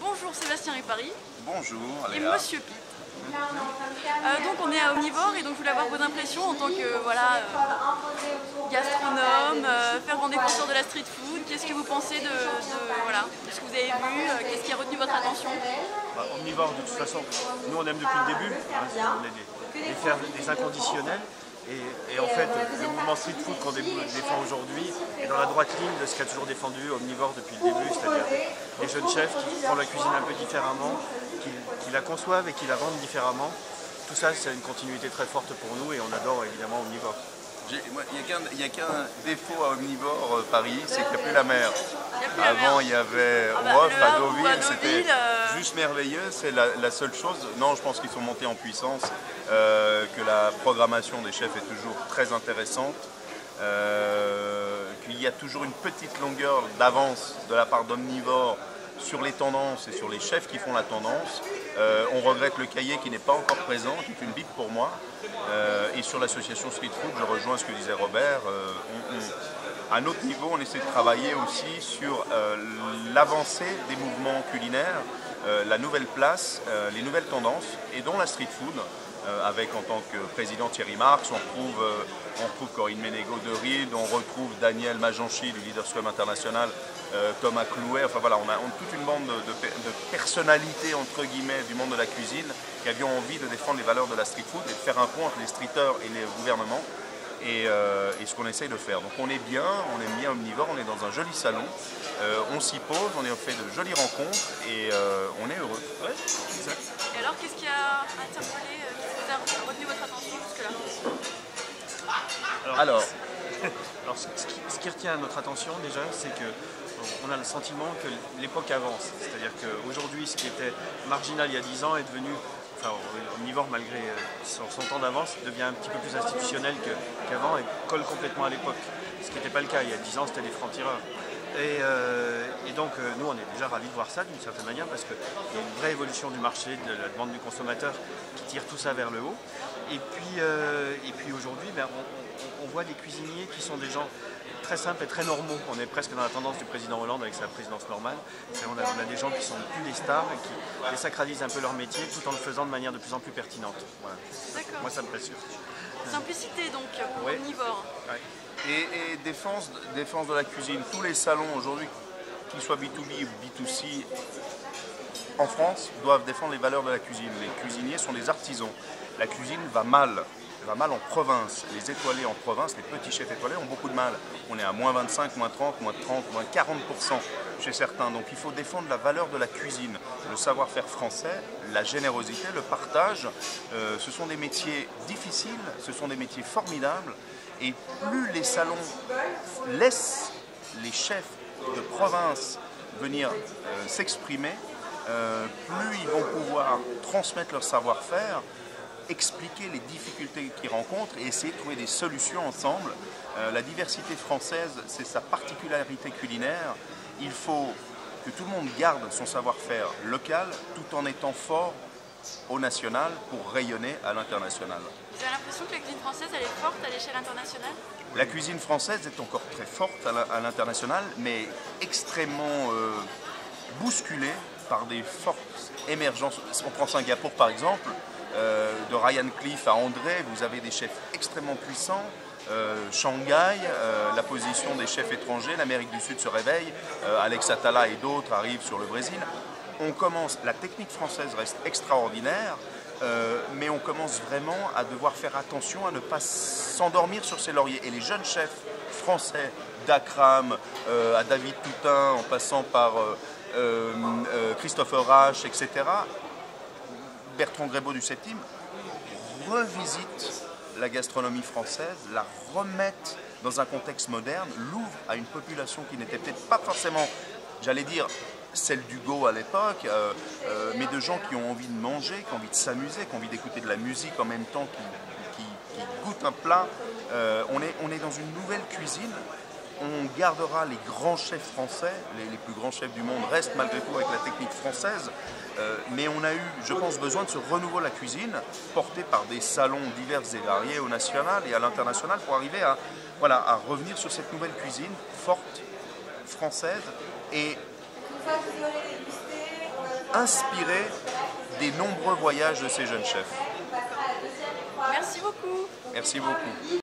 bonjour Sébastien et Paris. Bonjour Et Léa. Monsieur Pete. Donc on est à Omnivore et donc je voulais avoir vos impressions en tant que gastronome, fervent défenseur de la street food. Qu'est-ce que vous pensez de ce que vous avez vu? Qu'est-ce qui a retenu votre attention? Omnivore, de toute façon, nous on aime depuis le début, on est des inconditionnels. Et en fait, le mouvement street food qu'on défend aujourd'hui est dans la droite ligne de ce qu'a toujours défendu Omnivore depuis le début, c'est-à-dire des jeunes chefs qui font la cuisine un peu différemment, qui la conçoivent et qui la vendent différemment. Tout ça, c'est une continuité très forte pour nous et on adore évidemment Omnivore. Il n'y a qu'un défaut à Omnivore Paris, c'est qu'il n'y a plus la mer. Avant, il y avait Woff, à Deauville, c'était juste merveilleux. C'est la seule chose. Non, je pense qu'ils sont montés en puissance, que la programmation des chefs est toujours très intéressante, qu'il y a toujours une petite longueur d'avance de la part d'Omnivore sur les tendances et sur les chefs qui font la tendance. On regrette le cahier qui n'est pas encore présent, qui est une bip pour moi. Et sur l'association Street Food, je rejoins ce que disait Robert. À notre niveau, on essaie de travailler aussi sur l'avancée des mouvements culinaires, la nouvelle place, les nouvelles tendances, et dont la street food, avec en tant que président Thierry Marx, on retrouve Corinne Ménégo de RID, on retrouve Daniel Majanchi du Leader Scrum International, Thomas Clouet, enfin voilà, on a toute une bande de personnalités entre guillemets du monde de la cuisine qui avions envie de défendre les valeurs de la street food et de faire un pont entre les streeters et les gouvernements. Et ce qu'on essaye de faire. Donc on aime bien Omnivore, on est dans un joli salon, on s'y pose, on est fait de jolies rencontres et on est heureux. Ouais, exact. Et alors, qu'est-ce qui a interpellé, qu'est-ce qui a retenu votre attention jusque-là? Alors, ce qui retient notre attention déjà, c'est qu'on a le sentiment que l'époque avance. C'est-à-dire qu'aujourd'hui, ce qui était marginal il y a 10 ans est devenu... Omnivore, malgré son temps d'avance, devient un petit peu plus institutionnel qu'avant et colle complètement à l'époque. Ce qui n'était pas le cas. Il y a 10 ans, c'était des francs-tireurs. Et donc, nous, on est déjà ravis de voir ça d'une certaine manière parce qu'il y a une vraie évolution du marché, de la demande du consommateur qui tire tout ça vers le haut. Et puis aujourd'hui, on voit des cuisiniers qui sont des gens très simples et très normaux. On est presque dans la tendance du président Hollande avec sa présidence normale. On a des gens qui sont plus des stars et qui désacralisent un peu leur métier tout en le faisant de manière de plus en plus pertinente. Voilà. Moi, ça me plaît. Simplicité donc pour Omnivore. Ouais. Et défense de la cuisine. Tous les salons aujourd'hui, qu'ils soient B2B ou B2C, en France, doivent défendre les valeurs de la cuisine. Les cuisiniers sont des artisans. La cuisine va mal. Elle va mal en province. Les étoilés en province, les petits chefs étoilés ont beaucoup de mal. On est à moins 25, moins 30, moins 30, moins 40% chez certains. Donc il faut défendre la valeur de la cuisine, le savoir-faire français, la générosité, le partage. Ce sont des métiers difficiles, ce sont des métiers formidables. Et plus les salons laissent les chefs de province venir s'exprimer, plus ils vont pouvoir transmettre leur savoir-faire, expliquer les difficultés qu'ils rencontrent et essayer de trouver des solutions ensemble. La diversité française, c'est sa particularité culinaire. Il faut que tout le monde garde son savoir-faire local tout en étant fort au national pour rayonner à l'international. Vous avez l'impression que la cuisine française, elle est forte à l'échelle internationale? La cuisine française est encore très forte à l'international, mais extrêmement bousculée par des fortes émergences. On prend Singapour par exemple, de Ryan Cliff à André, vous avez des chefs extrêmement puissants. Shanghai, la position des chefs étrangers, l'Amérique du Sud se réveille, Alex Atala et d'autres arrivent sur le Brésil. La technique française reste extraordinaire, mais on commence vraiment à devoir faire attention à ne pas s'endormir sur ses lauriers. Et les jeunes chefs français, d'Akram à David Toutain, en passant par Christopher Rache, etc., Bertrand Grébeau du 7e, revisitent la gastronomie française, la remettent dans un contexte moderne, l'ouvrent à une population qui n'était peut-être pas forcément, j'allais dire, celle d'Hugo à l'époque, mais de gens qui ont envie de manger, qui ont envie de s'amuser, qui ont envie d'écouter de la musique en même temps, qui goûtent un plat. On est dans une nouvelle cuisine. On gardera les grands chefs français, les plus grands chefs du monde restent malgré tout avec la technique française, mais on a eu, je pense, besoin de ce renouveau de la cuisine, porté par des salons divers et variés au national et à l'international, pour arriver à revenir sur cette nouvelle cuisine forte, française, et inspiré des nombreux voyages de ces jeunes chefs. Merci beaucoup. Merci beaucoup.